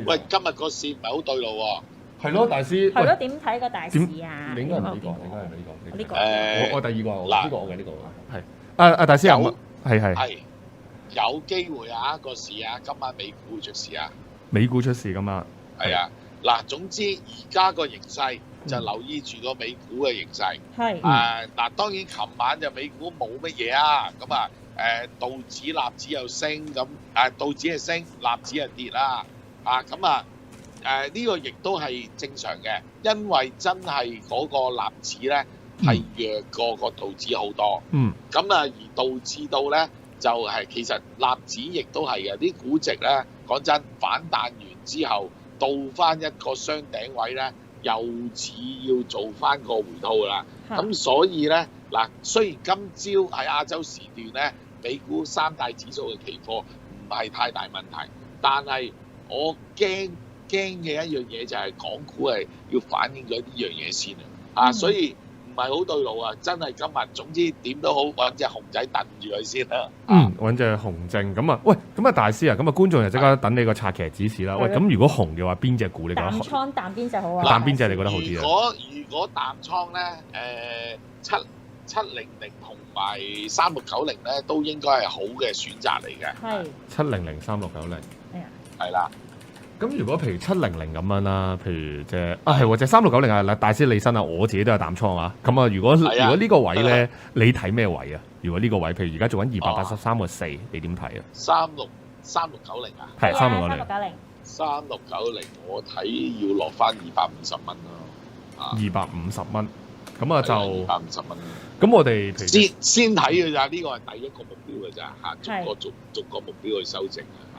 喂，今日個市唔係好對路喎。係咯，大師。係咯，點睇個大市啊？你應該係呢個，應該係呢個。呢個我第二個，嗱呢個我嘅呢個係。大師有係係有機會啊個市啊，今晚美股會出事啊。美股出事㗎嘛？係啊，嗱，總之而家個形勢就留意住個美股嘅形勢。係嗱，當然琴晚就美股冇乜嘢啊，咁啊道指、納指又升，咁道指係升，納指係跌啦。咁啊呢個亦都係正常嘅，因為真係嗰個納指咧係弱過個道指好多。咁啊而導致到咧就係其實納指亦都係嘅，啲估值咧講真反彈完之後到翻一個雙頂位咧，又似要做翻個回吐啦。咁所以咧嗱，雖然今朝喺亞洲時段咧，美股三大指數嘅期貨唔係太大問題，但係我驚嘅一樣嘢就係港股係要反映咗呢樣嘢先所以唔係好對路啊！真係今日總之點都好揾隻熊仔燉住佢先啦。揾隻熊證咁啊！喂，咁啊大師啊，咁啊觀眾就即刻等你個拆騎指示啦。喂，咁如果熊嘅話，邊隻股你覺得？淡倉淡邊隻好啊？淡邊隻你覺得好啲啊？如果淡倉咧，700同埋3690咧，都應該係好嘅選擇嚟嘅。係700、3690。係啦。咁如果譬如700咁樣啦，譬如係喎，隻3690啊，嗱大師你身啊，我自己都有淡倉啊。咁啊，如果呢個位咧，你睇咩位啊？如果呢個位，譬如而家做緊283個4，你點睇啊？3690啊？係3690。3690，我睇要落翻250蚊咯。250蚊，咁啊就250蚊。咁我哋先睇嘅咋，呢個係第一個目標嘅咋嚇，逐個目標去修正啊。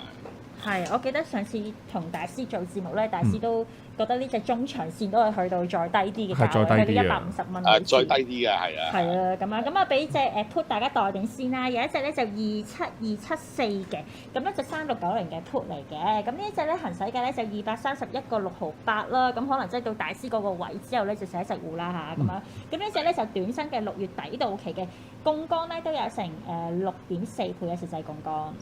係，我記得上次同大師做節目咧，大師都覺得呢隻中長線都係去到再低啲嘅，係再低啲嘅150蚊。再低啲嘅係啊。係啊，咁啊，俾隻put 大家待定先啦。有一隻咧就27274嘅，咁咧就3690嘅 put 嚟嘅。咁呢一隻咧行使價咧就231個6毫8啦。咁可能即係到大師嗰個位之後咧就寫實戶啦嚇咁樣。咁呢隻咧就短身嘅6月底到期嘅，槓桿咧都有成6.4倍嘅實際槓桿。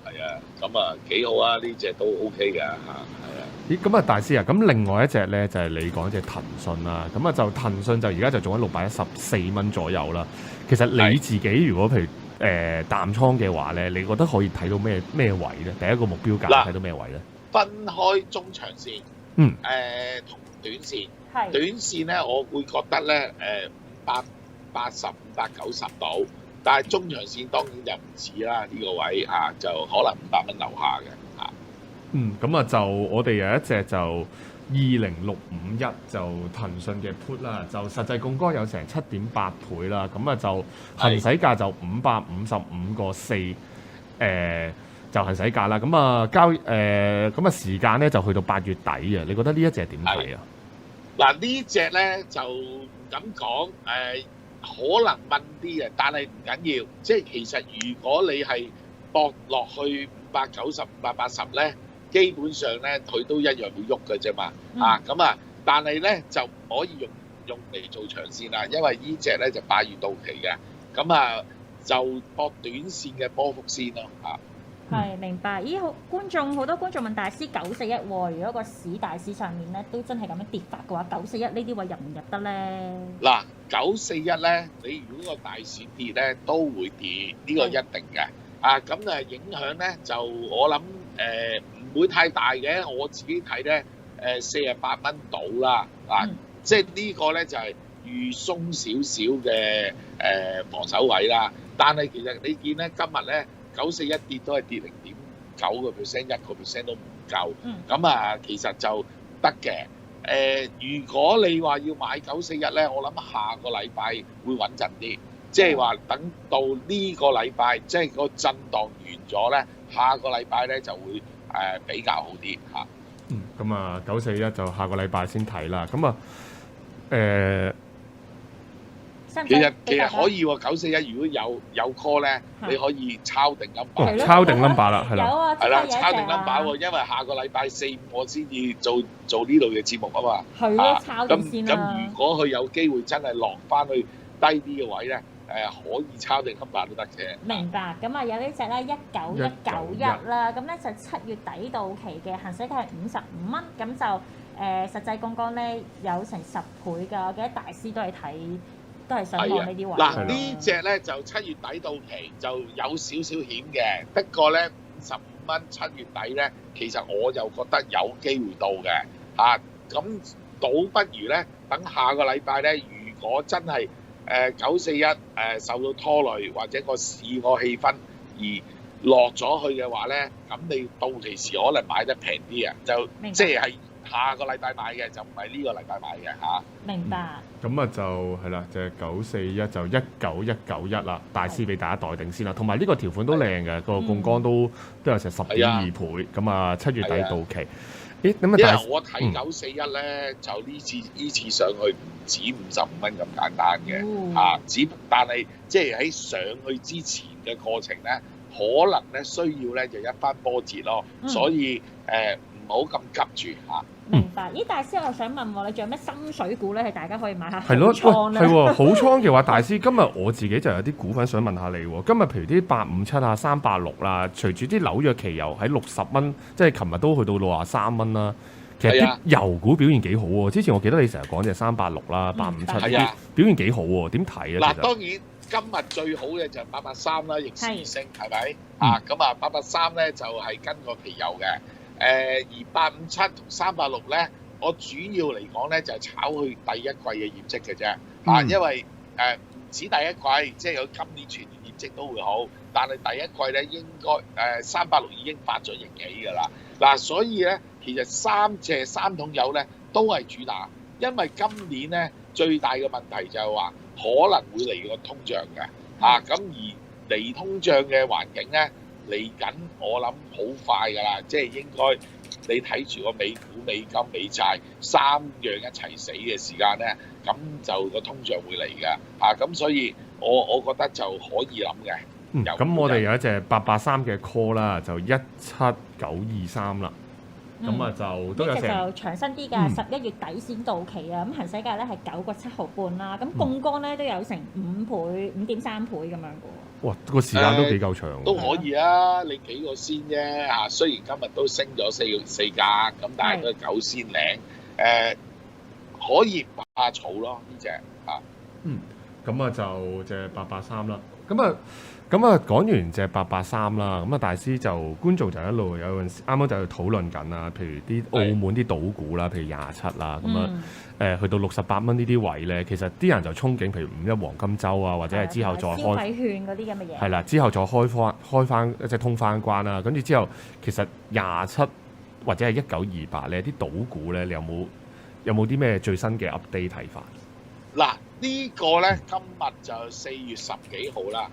係啊，咁啊幾好啊！呢隻都 OK 嘅嚇，係啊。咦，咁啊大師啊，咁另外一隻咧就係你講隻騰訊啦，咁啊就騰訊就而家就做緊614蚊左右啦。其實你自己如果譬如淡倉嘅話咧，你覺得可以睇到咩位咧？第一個目標價睇到咩位咧？分開中長線，同短線。係。短線咧，我會覺得咧580、590度。但係中長線當然就唔止啦，呢個位就可能500蚊樓下嘅咁啊就我哋有一隻就20651就騰訊嘅 put 啦，就實際槓桿有成7.8倍啦，咁啊就行使價就555個4，就行使價啦，咁啊咁啊時間咧就去到8月底啊，你覺得呢一隻點睇啊？嗱呢隻咧就唔敢講可能問啲嘅，但係唔緊要。即係其實如果你係搏落去590、580咧，基本上咧佢都一樣會喐嘅啫嘛。但係咧就唔可以用嚟做長線啦，因為呢隻咧就8月到期嘅。咁就搏短線嘅波幅先咯。係明白。咦，好多觀眾問大師941喎，如果個市大市上面咧都真係咁樣跌法嘅話，941呢啲位入唔入得咧？嗱，941咧，你如果個大市跌咧都會跌，呢個一定嘅。咁影響咧就我諗唔會太大嘅，我自己睇咧48蚊到啦。即係呢個咧就係預鬆少少嘅防守位啦。但係其實你見咧今日咧941跌都係跌0.9%，1%都唔夠。其實就得嘅。如果你話要買941咧，我諗下個禮拜會穩陣啲，即係話等到呢個禮拜，即係個震盪完咗咧，下個禮拜咧就會比較好啲嚇。咁啊941就下個禮拜先睇啦。咁啊其實可以喎，941如果有 call 咧，你可以抄定 number，抄定 number 啦，係啦，係啦，抄定 number 喎，因為下個禮拜4、5我先至做呢類嘅節目啊嘛。係咯，抄定先啦。咁如果佢有機會真係落翻去低啲嘅位咧，可以抄定 number 都得嘅。明白，咁啊有呢隻咧19191啦，咁咧就7月底到期嘅，行使價係55蚊，咁就實際槓桿咧有成10倍㗎，我記得大師都係想望呢啲位。嗱呢隻咧就7月底到期就有少少險嘅，不過咧55蚊7月底咧，其實我就覺得有機會到嘅嚇，咁倒不如咧等下個禮拜咧，如果真係941受到拖累或者個市個氣氛而落咗去嘅話咧，咁你到期時可能買得平啲啊，就即係下個禮拜買嘅，就唔係呢個禮拜買嘅嚇。明白。咁啊就係啦，就係941就19191啦，大師俾大家待定先啦。同埋呢個條款都靚嘅，個槓桿都有成10.2倍。咁啊7月底到期。咦？咁啊，因為我睇941咧，就呢次上去唔止55蚊咁簡單嘅嚇，但係即係喺上去之前嘅過程咧，可能咧需要咧就一番波折咯，所以唔好咁急住嚇。明白。咦，大師，我想問喎，你仲有咩心水股咧？係大家可以買下好倉倉咧？係喎，好倉嘅話，大師今日我自己就有啲股份想問下你喎。今日譬如啲857啊、386啦，隨住啲紐約期油喺60蚊，即係琴日都去到63蚊啦。其實啲油股表現幾好喎。之前我記得你成日講就386啦、857表現幾好喎。點睇啊？嗱，當然今日最好嘅就係883啦，逆市升係咪啊？咁啊883咧就係跟個期油嘅。而857同386咧，我主要嚟講咧就係炒去第一季嘅業績嘅啫，因為唔止第一季，即係有今年全年業績都會好，但係第一季咧應該386已經發咗盈喜㗎啦。嗱，所以咧其實三桶油咧都係主打，因為今年咧最大嘅問題就係話可能會嚟個通脹嘅，咁而嚟通脹嘅環境咧。嚟緊，我諗好快㗎啦，即係應該你睇住個美股、美金、美債3樣一齊死嘅時間咧，咁就個通脹會嚟㗎，咁所以我覺得就可以諗嘅。咁我哋有一隻883嘅 call 啦，就17923啦。咁啊就都有成。呢隻就長身啲㗎，11月底先到期啊。咁行使價咧係9個7毫半啦。咁槓桿咧都有成5倍、5.3倍咁樣嘅喎。哇！個時間都幾夠長。都可以啊，你幾個先啫嚇。雖然今日都升咗4格，咁但係都9仙零。可以拔下草咯呢隻嚇。咁啊就隻883啦。咁啊講完隻883啦，咁啊大師就觀眾就一路有陣時啱啱就喺度討論緊啦，譬如啲澳門啲賭股啦，譬如27啦，咁啊去到68蚊呢啲位咧，其實啲人就憧憬，譬如5一黃金週啊，或者係之後再開消費券嗰啲咁嘅嘢。係啦，之後再開翻即係通翻關啦，跟住之後其實27或者係1928咧啲賭股咧，你有冇啲咩最新嘅 update 睇法？嗱，呢個咧今日就4月10幾號啦。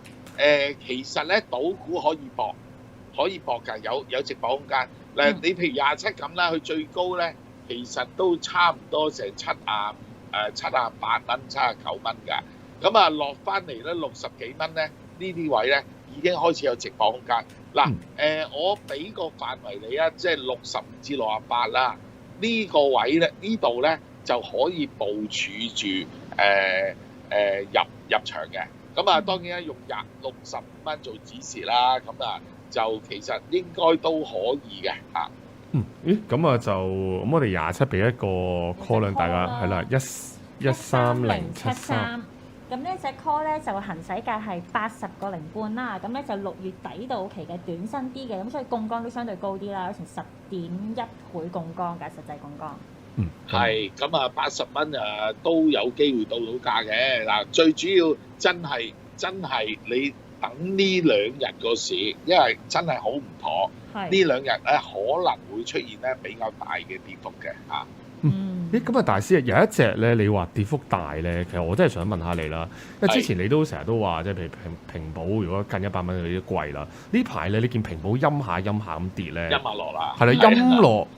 其實咧賭股可以搏㗎，有直播空間。你譬如27咁啦，佢最高咧其實都差唔多成78蚊、79蚊㗎。咁啊落翻嚟咧60幾蚊咧，呢啲位咧已經開始有直播空間。嗱，我俾個範圍你啊，即係65至68啦。呢個位咧，呢度咧就可以部署住入場嘅。咁啊，當然咧用65蚊做指示啦，咁啊就其實應該都可以嘅嚇。咁啊就咁，我哋27俾一個 call 量大家係啦，13073。咁呢隻 call 咧就行使價係80個零半啦，咁咧就6月底到期嘅短身啲嘅，咁所以槓桿都相對高啲啦，有成10.1倍槓桿㗎，實際槓桿。係，咁啊80蚊都有機會到價嘅。嗱，最主要真係你等呢2日個市，因為真係好唔妥。呢2日咧可能會出現咧比較大嘅跌幅嘅嚇。咁啊，大師有一隻咧，你話跌幅大咧，其實我真係想問下你啦，因為之前你都成日都話，即係譬如平保如果近100蚊有啲貴啦，呢排咧你見平保陰下咁跌咧，陰下落啦，係啦，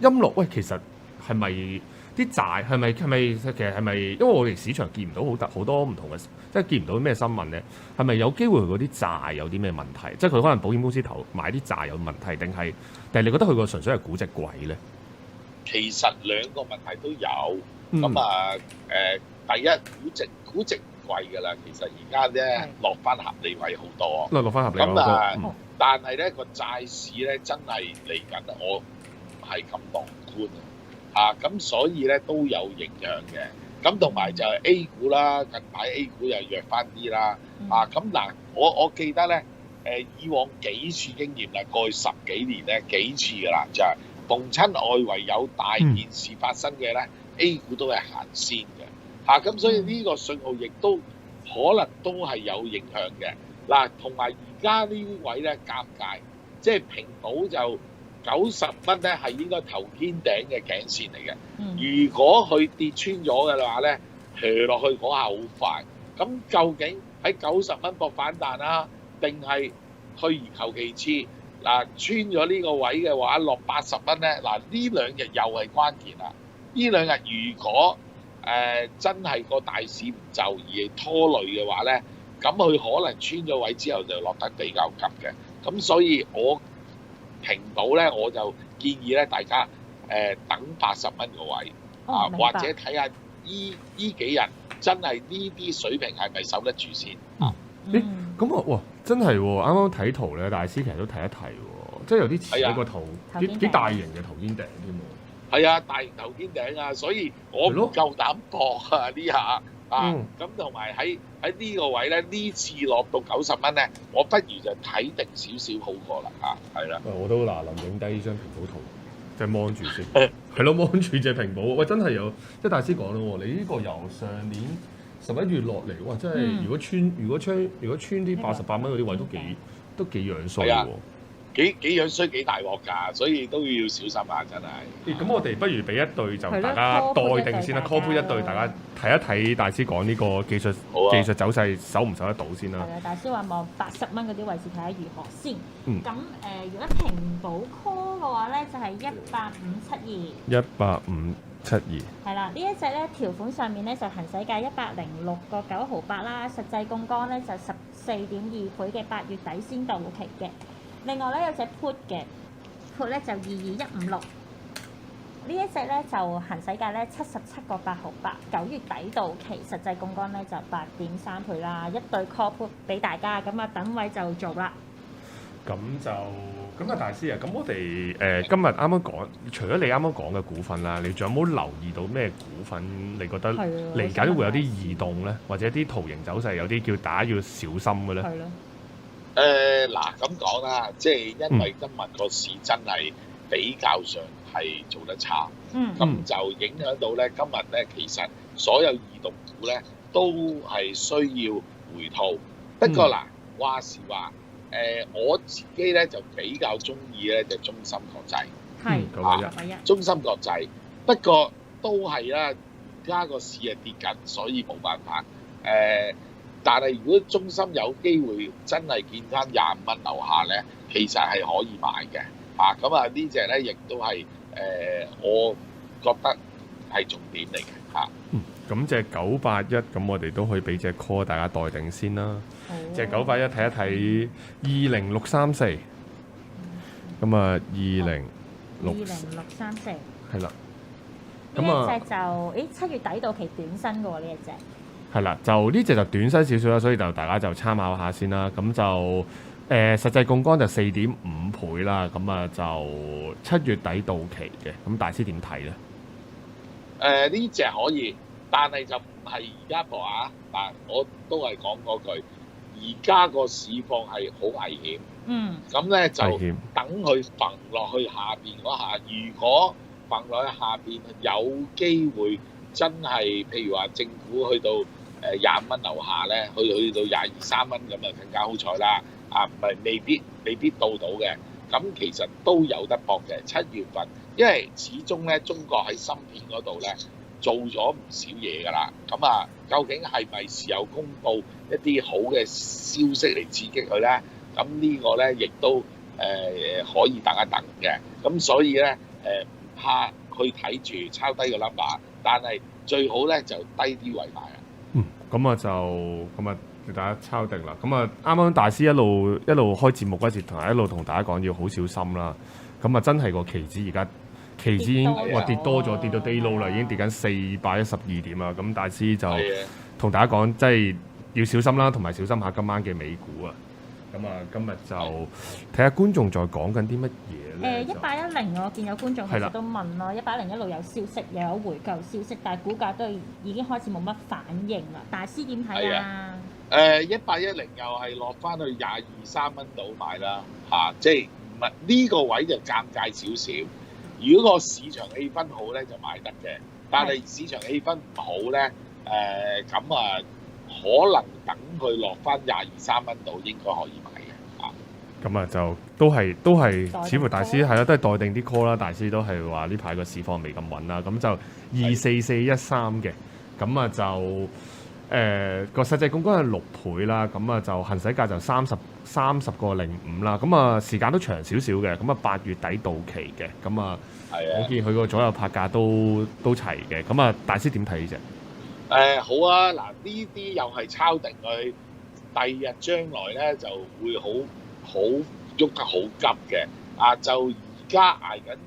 陰落，喂，其實係咪啲債係咪其實係咪？因為我哋市場見唔到好多唔同嘅，即係見唔到咩新聞咧，係咪有機會嗰啲債有啲咩問題？即係佢可能保險公司買啲債有問題，定係你覺得佢個純粹係估值貴咧？其實2個問題都有，咁第一估值貴貴㗎啦。其實而家咧落翻合理位好多。落翻合理咁啊，嗯但係咧個債市咧真係嚟緊，我唔係咁樂觀啊！咁所以咧都有影響嘅。咁同埋就係 A 股啦，近排 A 股又弱翻啲啦。咁嗱，我記得咧以往幾次經驗啦，過去10幾年咧幾次㗎啦，就係逢親外圍有大件事發生嘅咧，A 股都係行先嘅。咁所以呢個信號亦都可能都係有影響嘅。嗱，同埋而家呢啲位咧尷尬，即係平保就90蚊咧係應該頭肩頂嘅頸線嚟嘅。如果佢跌穿咗嘅話咧，跌落去嗰下好快。咁究竟喺90蚊搏反彈啦，定係退而求其次？嗱，穿咗呢個位嘅話，落80蚊咧，嗱呢兩日又係關鍵啦。呢兩日如果真係個大市唔就而拖累嘅話咧，咁佢可能穿咗位之後就落得比較急嘅。咁所以我平保咧，我就建議咧大家等80蚊個位或者睇下依幾日真係呢啲水平係咪守得住先咁啊，哇！真係喎，啱啱睇圖咧，大師其實都提一提喎，即係有啲似一個圖幾大型嘅頭肩頂添喎。係啊，大型頭肩頂啊，所以我唔夠膽搏啊呢下咁同埋喺呢個位咧，呢次落到90蚊咧，我不如就睇定少少好過啦係啦。我都嗱臨影低呢張平保圖，即係望住先。係咯，望住隻平保，喂，真係有，即係大師講咯喎，你呢個由上年11月落嚟，哇！真係如果穿啲88蚊嗰啲位都幾樣衰喎。幾樣衰幾大鑊㗎，所以都要小心啊！真係。咁我哋不如俾一對就大家待定先啦 ，call 一對大家睇一睇大師講呢個技術走勢守唔守得到先啦。係啊，大師話望80蚊嗰啲位置睇下如何先。咁如果平保 call 嘅話咧，就係18572。18572。係啦，呢一隻咧條款上面咧就行使價106個9毫8啦，實際槓桿咧就14.2倍嘅8月底先到期嘅。另外咧有隻 put 嘅 put 咧就22156，呢一隻咧就行使價咧77個8毫8，9月底到期，實際槓桿咧就8.3倍啦，一對 call put 俾大家，咁啊等位就做啦。咁啊，大師啊，咁我哋今日啱啱講，除咗你啱啱講嘅股份啦，你仲有冇留意到咩股份？你覺得嚟緊會有啲異動咧，或者啲圖形走勢有啲叫大家要小心嘅咧？係咯。嗱咁講啦，即係因為今日個市真係比較上係做得差，咁就影響到咧今日咧其實所有異動股咧都係需要回吐。不過嗱，話時話我自己咧就比較中意咧就中芯國際，中芯國際。不過都係啦，而家個市係跌緊，所以冇辦法但係如果中芯有機會真係見翻25蚊樓下咧，其實係可以買嘅咁啊呢隻咧亦都係我覺得係重點嚟嘅咁隻981，咁我哋都可以俾隻 call 大家待定先啦。隻981睇一睇20634，咁啊20634係啦。咁呢一隻就7月底到期短身嘅喎，呢一隻。係啦，就呢隻就短身少少啦，所以就大家就參考下先啦。咁就實際槓桿就4.5倍啦。咁啊就7月底到期嘅。咁大師點睇咧？呢隻可以，但係就唔係而家播但我都係講嗰句，而家個市況係好危險。咁咧就等佢揈落去下邊嗰下，如果揈落去下邊有機會真係，譬如話政府去到25蚊樓下咧，去到22、3蚊咁啊，更加好彩啦！唔係未必到嘅，咁其實都有得搏嘅。7月份，因為始終咧中國喺芯片嗰度咧做咗唔少嘢㗎啦。咁啊，究竟係咪時候公佈一啲好嘅消息嚟刺激佢咧？咁呢個咧亦都可以等一等嘅。咁所以咧唔怕去睇住抄低個 number， 但係最好咧就低啲位買啊。咁啊大家抄定啦。咁啊啱啱大師一路開節目嗰時，一路同大家講要好小心啦。咁啊真係個期指而家期指已經跌多咗哇跌多咗，跌到 day low 啦，已經跌緊412點啦。咁大師就係啊同大家講，即係要小心啦，同埋小心下今晚嘅美股啊。咁啊，今日就睇下觀眾再講緊啲乜嘢咧。 1810我見有觀眾其係啦實都問咯，110一路有消息，又有回購消息，但係股價都已經開始冇乜反應啦。大師點睇啊？ 1810又係落翻去22-23蚊度買啦，即係唔係呢個位就尷尬少少。如果個市場氣氛好咧就買得嘅，但係市場氣氛唔好咧，咁可能等佢落翻22-23蚊度應該可以買嘅。咁啊就都係，似乎大師係啦，都係待定啲 call 啦。大師都係話呢排個市況未咁穩啦，咁就24413嘅，咁啊就個實際槓桿係6倍啦，咁啊就行使價就30個05啦，咁啊時間都長少少嘅，咁啊8月底到期嘅，咁啊我見佢個左右拍價都齊嘅，咁啊大師點睇呢隻？好啊，嗱呢啲又係抄定佢，第二日將來咧就會好喐得好急嘅。就而家捱緊